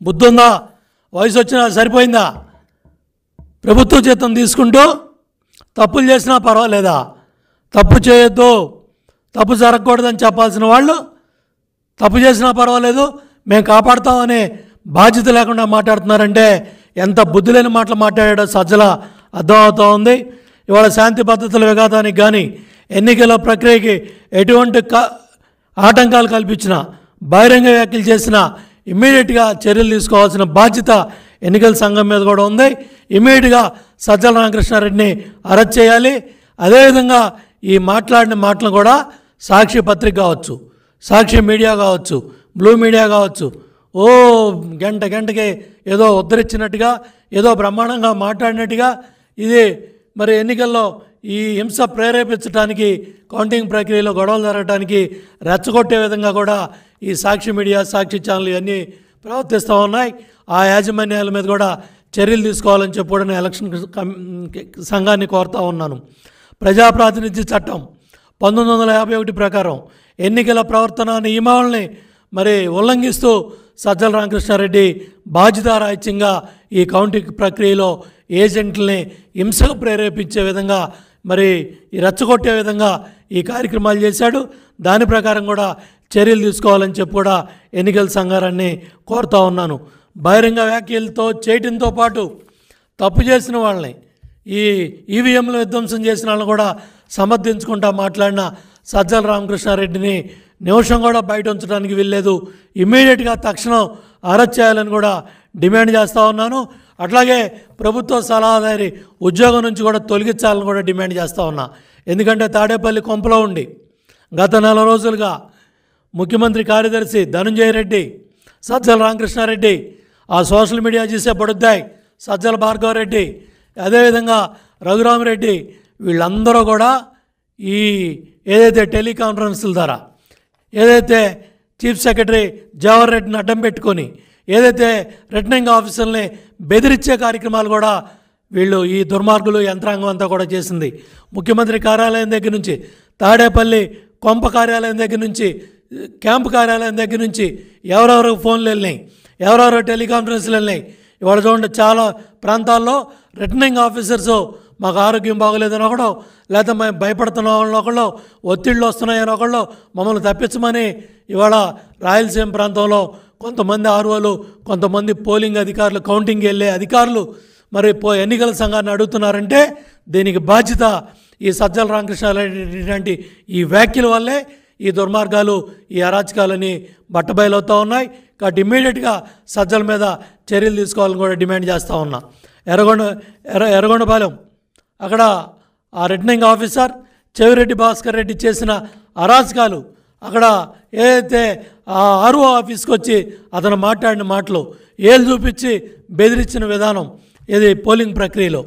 బుద్ధుందా? వయసు వచ్చినా సరిపోయిందా? ప్రభుత్వ జీతం తీసుకుంటూ తప్పులు చేసినా పర్వాలేదా? తప్పు చేయొద్దు, తప్పు జరగకూడదని చెప్పాల్సిన వాళ్ళు తప్పు చేసినా పర్వాలేదు మేము కాపాడుతామనే బాధ్యత లేకుండా మాట్లాడుతున్నారంటే ఎంత బుద్ధి లేని మాటలు మాట్లాడాడో సజ్జల అర్థమవుతూ ఉంది. ఇవాళ శాంతి భద్రతల విఘాతానికి కానీ ఎన్నికల ప్రక్రియకి ఎటువంటి ఆటంకాలు కల్పించినా, బహిరంగ వ్యాఖ్యలు చేసినా ఇమ్మీడియట్గా చర్యలు తీసుకోవాల్సిన బాధ్యత ఎన్నికల సంఘం మీద కూడా ఉంది. ఇమ్మీడియట్గా సజ్జల రామకృష్ణారెడ్డిని అరెస్ట్ చేయాలి. అదేవిధంగా ఈ మాట్లాడిన మాటలు కూడా సాక్షి పత్రిక కావచ్చు, సాక్షి మీడియా కావచ్చు, బ్లూ మీడియా కావచ్చు, గంటకి ఏదో ఉద్ధరించినట్టుగా, ఏదో బ్రహ్మాండంగా మాట్లాడినట్టుగా ఇది మరి ఎన్నికల్లో ఈ హింస ప్రేరేపించడానికి, కౌంటింగ్ ప్రక్రియలో గొడవలు జరగడానికి రెచ్చగొట్టే విధంగా కూడా ఈ సాక్షి మీడియా, సాక్షి ఛానల్ ఇవన్నీ ప్రవర్తిస్తూ ఉన్నాయి. ఆ యాజమాన్యాల మీద కూడా చర్యలు తీసుకోవాలని చెప్పి కూడా నేను ఎలక్షన్ సంఘాన్ని కోరుతూ ఉన్నాను. ప్రజాప్రాతినిధ్య చట్టం 1951 ప్రకారం ఎన్నికల ప్రవర్తన నియమావళిని మరి ఉల్లంఘిస్తూ సజ్జల రామకృష్ణారెడ్డి బాధ్యతారాహిత్యంగా ఈ కౌంటింగ్ ప్రక్రియలో ఏజెంట్లని హింసకు ప్రేరేపించే విధంగా మరి ఈ రెచ్చగొట్టే విధంగా ఈ కార్యక్రమాలు చేశాడు. దాని ప్రకారం కూడా చర్యలు తీసుకోవాలని చెప్పి కూడా ఎన్నికల సంఘాన్ని కోరుతూ ఉన్నాను. బహిరంగ వ్యాఖ్యలతో చేయడంతో పాటు తప్పు చేసిన వాళ్ళని, ఈ ఈవీఎంలు విధ్వంసం చేసిన వాళ్ళని కూడా సమర్థించుకుంటా మాట్లాడిన సజ్జల రామకృష్ణారెడ్డిని నిమిషం కూడా బయట ఉంచడానికి వీల్లేదు. ఇమ్మీడియట్గా తక్షణం అరెస్ట్ చేయాలని కూడా డిమాండ్ చేస్తూ ఉన్నాను. అట్లాగే ప్రభుత్వ సలహాదారి ఉద్యోగం నుంచి కూడా తొలగించాలని కూడా డిమాండ్ చేస్తూ ఉన్నా. ఎందుకంటే తాడేపల్లి కొంపలో ఉండి గత 4 రోజులుగా ముఖ్యమంత్రి కార్యదర్శి ధనంజయ రెడ్డి, సజ్జల రామకృష్ణారెడ్డి, ఆ సోషల్ మీడియా చేసే బడుద్దాయి సజ్జల భార్గవరెడ్డి, అదేవిధంగా రఘురామరెడ్డి, వీళ్ళందరూ కూడా ఈ ఏదైతే టెలికాన్ఫరెన్స్ల ద్వారా ఏదైతే చీఫ్ సెక్రటరీ జవహర్ రెడ్డిని అడ్డం పెట్టుకొని ఏదైతే రిటర్నింగ్ ఆఫీసర్ని బెదిరించే కార్యక్రమాలు కూడా వీళ్ళు ఈ దుర్మార్గులు యంత్రాంగం అంతా కూడా చేసింది. ముఖ్యమంత్రి కార్యాలయం దగ్గర నుంచి, తాడేపల్లి కొంప కార్యాలయం దగ్గర నుంచి, క్యాంపు కార్యాలయం దగ్గర నుంచి ఎవరెవరు ఫోన్లు వెళ్ళినాయి, ఎవరెవరు టెలికాన్ఫరెన్స్లు వెళ్ళినాయి. ఇవాళ చూడండి, చాలా ప్రాంతాల్లో రిటర్నింగ్ ఆఫీసర్సు మాకు ఆరోగ్యం బాగోలేదని ఒకళ్ళు, లేకపోతే మేము భయపడుతున్న వాళ్ళని ఒకళ్ళు, ఒత్తిళ్ళు వస్తున్నాయని ఒకళ్ళు, మమ్మల్ని తప్పించమని ఇవాళ రాయలసీమ ప్రాంతంలో కొంతమంది ఆర్ఓలు, కొంతమంది పోలింగ్ అధికారులు, కౌంటింగ్కి వెళ్ళే అధికారులు మరి ఎన్నికల సంఘాన్ని అడుగుతున్నారంటే దీనికి బాధ్యత ఈ సజ్జల రామకృష్ణారెడ్డి లాంటి ఈ వ్యాఖ్యల వల్లే ఈ దుర్మార్గాలు, ఈ అరాచకాలని బట్టబయలవుతూ ఉన్నాయి. కాబట్టి ఇమ్మీడియట్గా సజ్జల మీద చర్యలు తీసుకోవాలని కూడా డిమాండ్ చేస్తూ ఉన్నా. ఎర్రగొండపాలెం అక్కడ ఆ రిటర్నింగ్ ఆఫీసర్ చెవిరెడ్డి భాస్కర్ రెడ్డి చేసిన అరాచకాలు, అక్కడ ఏదైతే ఆ ఆర్ఓ ఆఫీస్కి వచ్చి అతను మాట్లాడిన మాటలు, ఏళ్ళు చూపించి బెదిరించిన విధానం ఇది పోలింగ్ ప్రక్రియలో